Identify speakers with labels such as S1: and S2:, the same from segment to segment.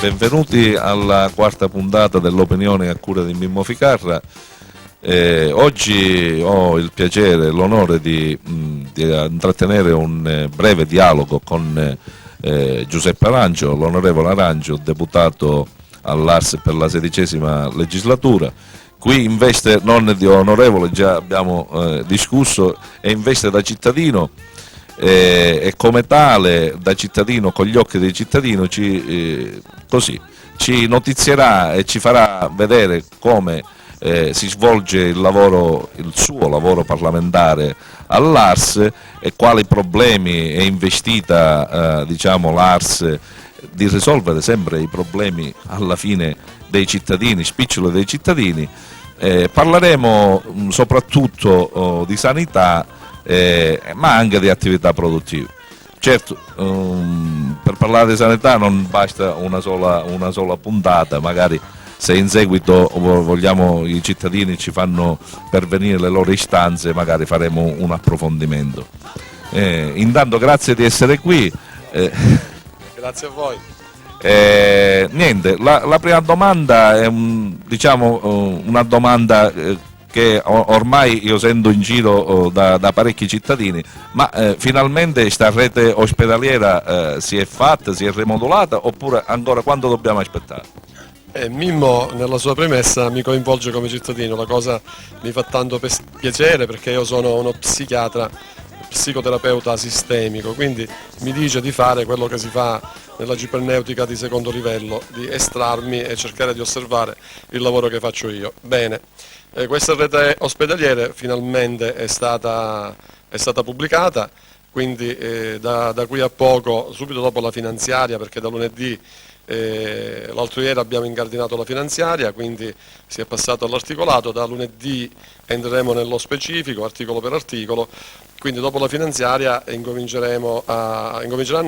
S1: benvenuti alla quarta puntata dell'Opinione a cura di Mimmo Ficarra. Oggi ho il piacere e l'onore di intrattenere un breve dialogo con Giuseppe Arancio, l'onorevole Arancio, deputato all'Ars per la 16ª legislatura. Qui in veste non di onorevole, già abbiamo discusso, e in veste da cittadino. E come tale, da cittadino, con gli occhi dei cittadini, ci notizierà e ci farà vedere come si svolge il suo lavoro parlamentare all'Ars e quali problemi è investita l'Ars di risolvere sempre i problemi alla fine dei cittadini, spiccioli dei cittadini. Parleremo soprattutto di sanità, ma anche di attività produttive. Certo, per parlare di sanità non basta una sola puntata, magari se in seguito i cittadini ci fanno pervenire le loro istanze, magari faremo un approfondimento. Intanto grazie di essere qui.
S2: Grazie a voi.
S1: Niente, la prima domanda è una domanda che ormai io sento in giro da parecchi cittadini, ma finalmente sta rete ospedaliera si è fatta, si è rimodulata, oppure ancora quanto dobbiamo aspettare?
S2: Mimmo nella sua premessa mi coinvolge come cittadino, la cosa mi fa tanto piacere perché io sono uno psicoterapeuta sistemico, quindi mi dice di fare quello che si fa nella ciberneutica di secondo livello, di estrarmi e cercare di osservare il lavoro che faccio io. Bene, questa rete ospedaliera finalmente è stata pubblicata, quindi da qui a poco, subito dopo la finanziaria, perché da lunedì l'altro ieri abbiamo incardinato la finanziaria, quindi si è passato all'articolato, da lunedì entreremo nello specifico, articolo per articolo, quindi dopo la finanziaria incominceranno a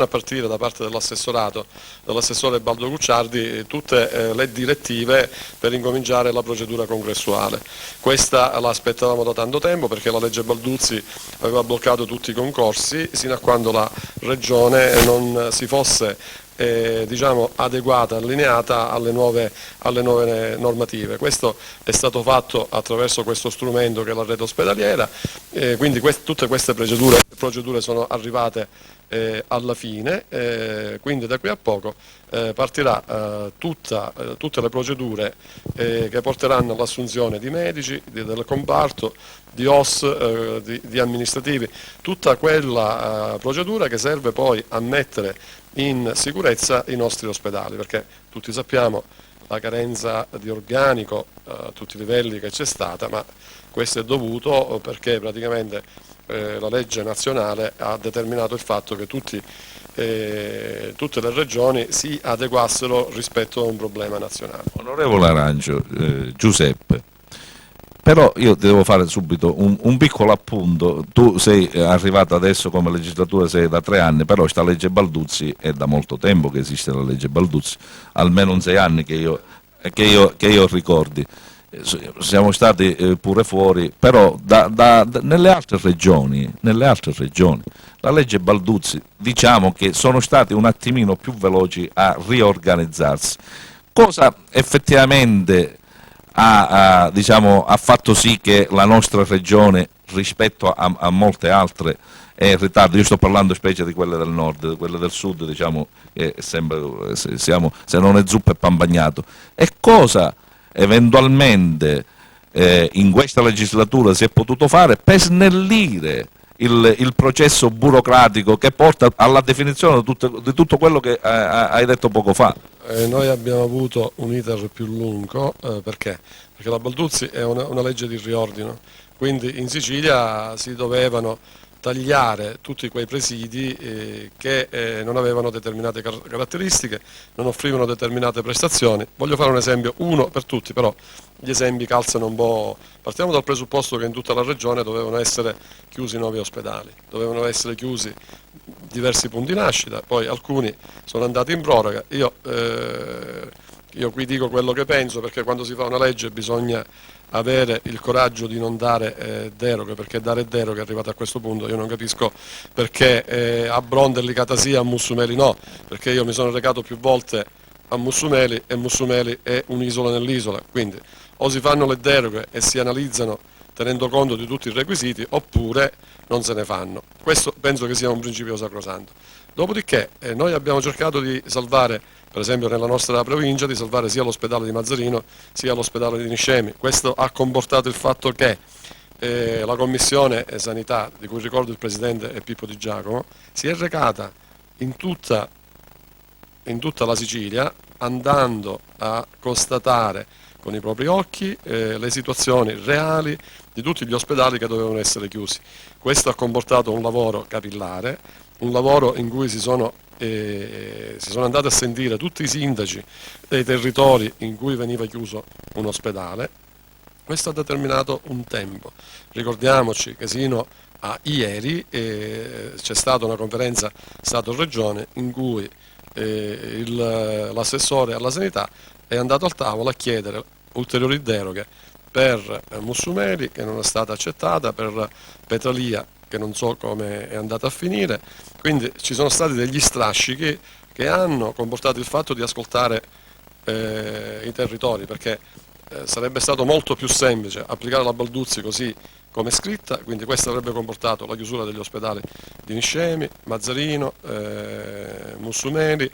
S2: partire da parte dell'assessorato, dell'assessore Baldo Gucciardi, tutte le direttive per incominciare la procedura congressuale. Questa la aspettavamo da tanto tempo perché la legge Balduzzi aveva bloccato tutti i concorsi sino a quando la Regione non si fosse adeguata, allineata alle nuove normative. Questo è stato fatto attraverso questo strumento che è la rete ospedaliera, quindi tutte queste procedure sono arrivate alla fine, quindi da qui a poco partirà tutte le procedure che porteranno all'assunzione di medici, del comparto, di OS, di amministrativi, tutta quella procedura che serve poi a mettere in sicurezza i nostri ospedali, perché tutti sappiamo la carenza di organico a tutti i livelli che c'è stata, ma questo è dovuto perché praticamente la legge nazionale ha determinato il fatto che tutte le regioni si adeguassero rispetto a un problema nazionale.
S1: Onorevole Arancio, Giuseppe, però io ti devo fare subito un piccolo appunto. Tu sei arrivato adesso come legislatura, sei da 3 anni, però sta legge Balduzzi è da molto tempo che esiste la legge Balduzzi, almeno 6 anni che io ricordi. Siamo stati pure fuori, però nelle altre regioni la legge Balduzzi, diciamo che sono stati un attimino più veloci a riorganizzarsi, cosa effettivamente ha fatto sì che la nostra regione rispetto a molte altre è in ritardo. Io sto parlando specie di quelle del nord, quelle del sud sempre se non è zuppa è pan bagnato. E cosa eventualmente in questa legislatura si è potuto fare per snellire il processo burocratico che porta alla definizione di tutto quello che hai detto poco fa?
S2: Noi abbiamo avuto un iter più lungo, perché la Balduzzi è una legge di riordino, quindi in Sicilia si dovevano tagliare tutti quei presidi che non avevano determinate caratteristiche, non offrivano determinate prestazioni. Voglio fare un esempio, uno per tutti, però gli esempi calzano un po'. Partiamo dal presupposto che in tutta la regione dovevano essere chiusi 9 ospedali, dovevano essere chiusi diversi punti nascita, poi alcuni sono andati in proroga. Io qui dico quello che penso, perché quando si fa una legge bisogna avere il coraggio di non dare deroghe, perché dare deroghe è arrivato a questo punto. Io non capisco perché a Brondelli Catasia, a Mussumeli no, perché io mi sono recato più volte a Mussumeli e Mussumeli è un'isola nell'isola, quindi o si fanno le deroghe e si analizzano tenendo conto di tutti i requisiti oppure non se ne fanno. Questo penso che sia un principio sacrosanto. Dopodiché noi abbiamo cercato di salvare, per esempio nella nostra provincia, di salvare sia l'ospedale di Mazzarino sia l'ospedale di Niscemi. Questo ha comportato il fatto che la Commissione Sanità, di cui ricordo il Presidente è Pippo Di Giacomo, si è recata in tutta la Sicilia andando a constatare con i propri occhi le situazioni reali di tutti gli ospedali che dovevano essere chiusi. Questo ha comportato un lavoro capillare, un lavoro in cui si sono andati a sentire tutti i sindaci dei territori in cui veniva chiuso un ospedale. Questo ha determinato un tempo. Ricordiamoci che sino a ieri c'è stata una conferenza Stato-Regione in cui l'assessore alla sanità è andato al tavolo a chiedere ulteriori deroghe per Mussumeli, che non è stata accettata, per Petralia, che non so come è andata a finire. Quindi ci sono stati degli strascichi che hanno comportato il fatto di ascoltare i territori, perché sarebbe stato molto più semplice applicare la Balduzzi così come è scritta, quindi questo avrebbe comportato la chiusura degli ospedali di Niscemi, Mazzarino, Mussumeli,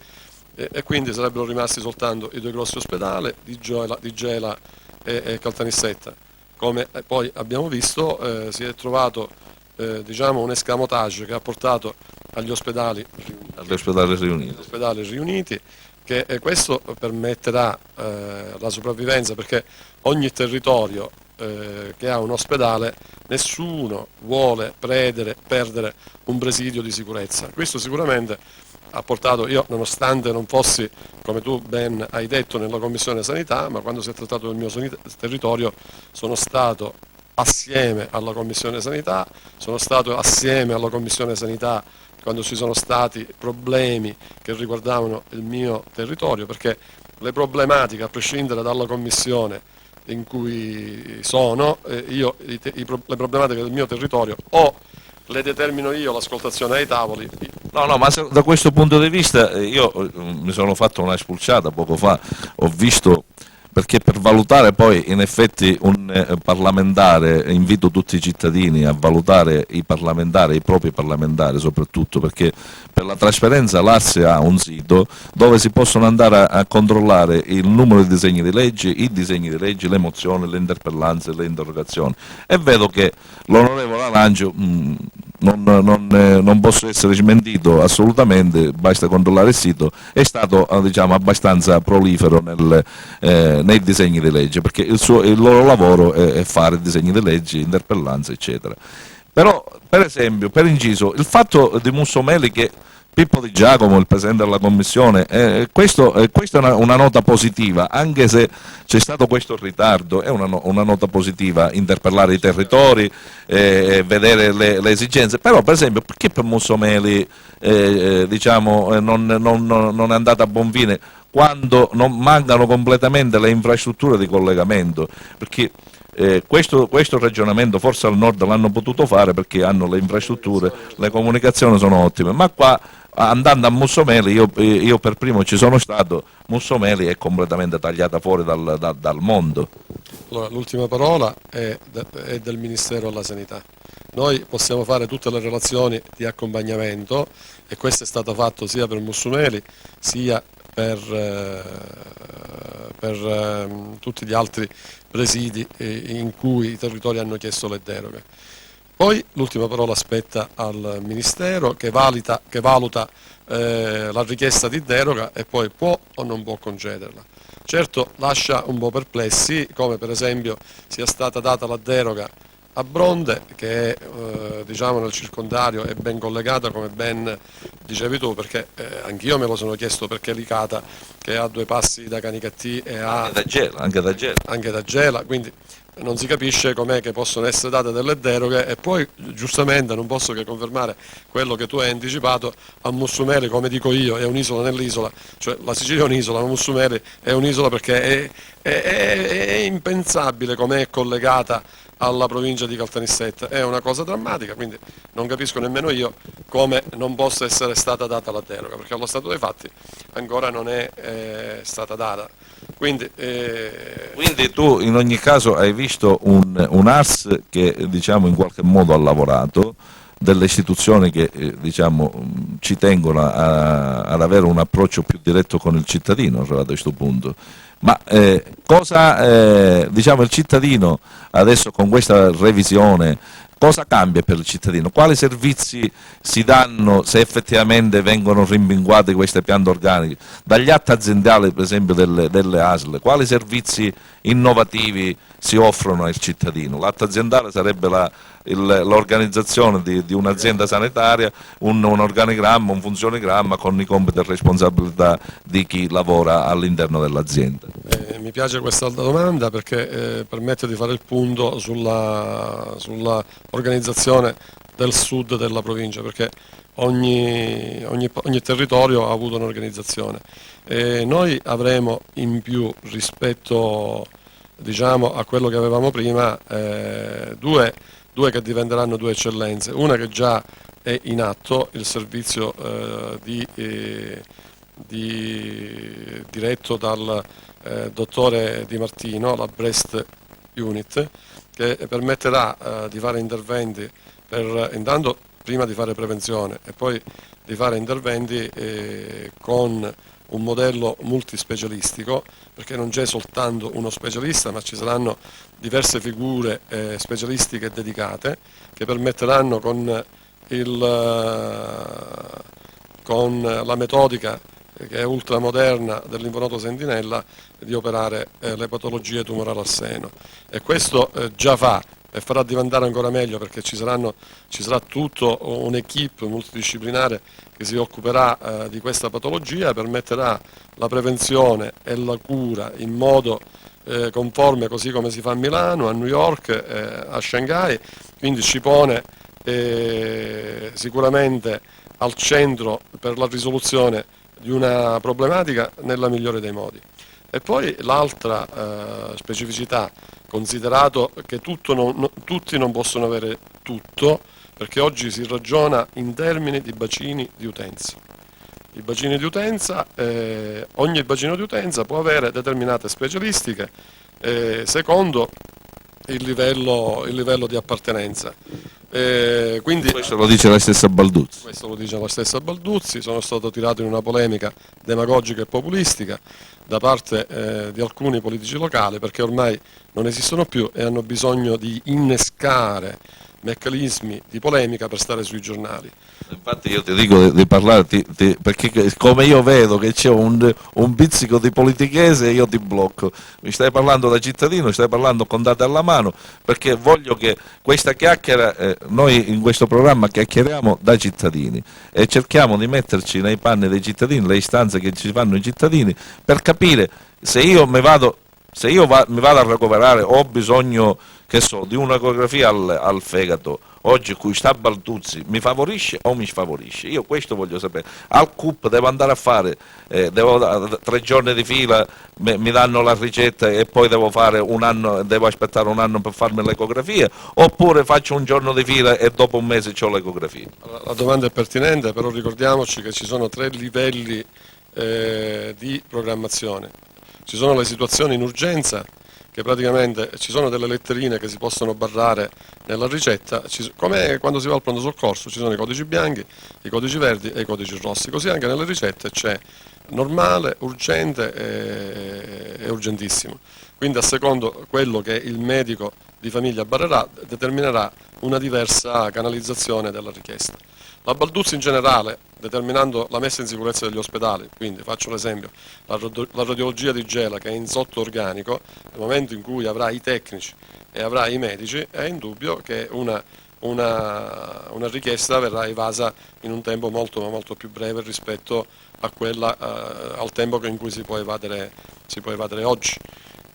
S2: e quindi sarebbero rimasti soltanto i due grossi ospedali di Gela e Caltanissetta. Come poi abbiamo visto si è trovato diciamo un escamotage che ha portato agli ospedali riuniti, che questo permetterà la sopravvivenza, perché ogni territorio che ha un ospedale, nessuno vuole perdere un presidio di sicurezza. Questo sicuramente ha portato, io nonostante non fossi, come tu ben hai detto, nella Commissione Sanità, ma quando si è trattato del mio territorio sono stato assieme alla Commissione Sanità, sono stato assieme alla Commissione Sanità quando ci sono stati problemi che riguardavano il mio territorio, perché le problematiche, a prescindere dalla Commissione in cui sono, le problematiche del mio territorio o le determino io l'ascoltazione ai tavoli.
S1: No, ma da questo punto di vista io mi sono fatto una spulciata poco fa, ho visto, perché per valutare poi in effetti un parlamentare, invito tutti i cittadini a valutare i parlamentari, i propri parlamentari soprattutto, perché per la trasparenza l'ARSE ha un sito dove si possono andare a controllare il numero di disegni di legge, i disegni di legge, le mozioni, le interpellanze, le interrogazioni, e vedo che l'onorevole Arangio non posso essere smentito assolutamente, basta controllare il sito, è stato diciamo abbastanza prolifero nei disegni di legge, perché il loro lavoro è fare disegni di legge, interpellanze eccetera. Però per esempio, per inciso, il fatto di Mussumeli che Pippo Di Giacomo, il Presidente della Commissione, questa è una nota positiva, anche se c'è stato questo ritardo, è una nota positiva interpellare i territori, vedere le esigenze, però per esempio perché per Mussumeli diciamo, non è andata a buon fine quando non mancano completamente le infrastrutture di collegamento? Perché questo ragionamento forse al nord l'hanno potuto fare perché hanno le infrastrutture, le comunicazioni sono ottime, ma qua andando a Mussumeli, io per primo ci sono stato, Mussumeli è completamente tagliata fuori dal mondo.
S2: Allora, l'ultima parola è del Ministero della Sanità. Noi possiamo fare tutte le relazioni di accompagnamento e questo è stato fatto sia per Mussumeli sia per tutti gli altri presidi in cui i territori hanno chiesto le deroghe. Poi l'ultima parola spetta al Ministero che valuta la richiesta di deroga e poi può o non può concederla. Certo lascia un po' perplessi come per esempio sia stata data la deroga a Bronde, che diciamo nel circondario è ben collegata, come ben dicevi tu, perché anch'io me lo sono chiesto, perché Licata, che ha 2 passi da Canicattì e ha
S1: anche da Gela,
S2: anche da Gela, quindi non si capisce com'è che possono essere date delle deroghe, e poi giustamente non posso che confermare quello che tu hai anticipato: a Mussumeli, come dico io, è un'isola nell'isola, cioè la Sicilia è un'isola, ma Mussumeli è un'isola perché è impensabile come è collegata alla provincia di Caltanissetta, è una cosa drammatica, quindi non capisco nemmeno io come non possa essere stata data la deroga, perché allo stato dei fatti ancora non è stata data. Quindi
S1: tu in ogni caso hai visto un ARS che diciamo in qualche modo ha lavorato, delle istituzioni che diciamo ci tengono ad avere un approccio più diretto con il cittadino arrivato a questo punto. Ma cosa diciamo il cittadino adesso con questa revisione, cosa cambia per il cittadino? Quali servizi si danno se effettivamente vengono rimpinguate queste piante organiche? Dagli atti aziendali per esempio delle ASL, quali servizi innovativi si offrono al cittadino? L'atto aziendale sarebbe l'organizzazione di un'azienda sanitaria, un organigramma, un funzionigramma con i compiti e responsabilità di chi lavora all'interno dell'azienda.
S2: Mi piace questa domanda perché permette di fare il punto sulla organizzazione del sud della provincia, perché ogni territorio ha avuto un'organizzazione. Noi avremo in più rispetto, diciamo, a quello che avevamo prima due che diventeranno due eccellenze, una che già è in atto, il servizio diretto dal dottore Di Martino, la Breast Unit, che permetterà di fare interventi intanto prima di fare prevenzione e poi di fare interventi con un modello multispecialistico, perché non c'è soltanto uno specialista, ma ci saranno diverse figure specialistiche dedicate che permetteranno con la metodica che è ultramoderna dell'infonoto sentinella di operare le patologie tumorali al seno, e questo già fa e farà diventare ancora meglio, perché ci sarà tutto un'equipe multidisciplinare che si occuperà di questa patologia e permetterà la prevenzione e la cura in modo conforme, così come si fa a Milano, a New York, a Shanghai. Quindi ci pone sicuramente al centro per la risoluzione di una problematica nella migliore dei modi. E poi l'altra specificità, considerato che tutti non possono avere tutto, perché oggi si ragiona in termini di bacini di utenza. I bacini di utenza, ogni bacino di utenza può avere determinate specialistiche secondo il livello di appartenenza. Quindi,
S1: questo lo dice la stessa Balduzzi.
S2: Questo lo dice la stessa Balduzzi. Sono stato tirato in una polemica demagogica e populistica da parte di alcuni politici locali, perché ormai non esistono più e hanno bisogno di innescare meccanismi di polemica per stare sui giornali.
S1: Infatti io ti dico di parlare perché come io vedo che c'è un pizzico di politichese, io ti blocco. Mi stai parlando da cittadino, stai parlando con date alla mano, perché voglio che questa chiacchiera, noi in questo programma chiacchieriamo da cittadini e cerchiamo di metterci nei panni dei cittadini, le istanze che ci fanno i cittadini, per capire se io mi vado a recuperare, ho bisogno, che so, di un'ecografia al fegato, oggi qui sta Balduzzi, mi favorisce o mi sfavorisce? Io questo voglio sapere. Al CUP devo andare a fare, 3 giorni di fila, mi danno la ricetta e poi devo aspettare un anno per farmi l'ecografia, oppure faccio un giorno di fila e dopo un mese ho l'ecografia?
S2: La domanda è pertinente, però ricordiamoci che ci sono 3 livelli di programmazione. Ci sono le situazioni in urgenza, che praticamente ci sono delle letterine che si possono barrare nella ricetta, come quando si va al pronto soccorso, ci sono i codici bianchi, i codici verdi e i codici rossi, così anche nelle ricette c'è normale, urgente e urgentissimo. Quindi a secondo quello che il medico di famiglia barrerà, determinerà una diversa canalizzazione della richiesta. La Balduzzi in generale, determinando la messa in sicurezza degli ospedali, quindi faccio l'esempio, la radiologia di Gela che è in sotto organico, nel momento in cui avrà i tecnici e avrà i medici, è indubbio che una richiesta verrà evasa in un tempo molto, molto più breve rispetto a al tempo in cui si può evadere oggi.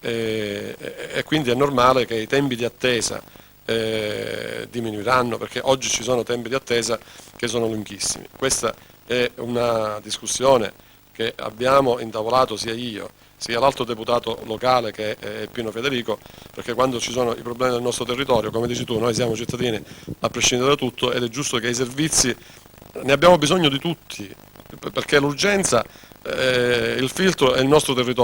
S2: e quindi è normale che i tempi di attesa diminuiranno, perché oggi ci sono tempi di attesa che sono lunghissimi. Questa è una discussione che abbiamo intavolato sia io sia l'altro deputato locale che è Pino Federico, perché quando ci sono i problemi del nostro territorio, come dici tu, noi siamo cittadini a prescindere da tutto ed è giusto che i servizi, ne abbiamo bisogno di tutti, perché l'urgenza, il filtro è il nostro territorio.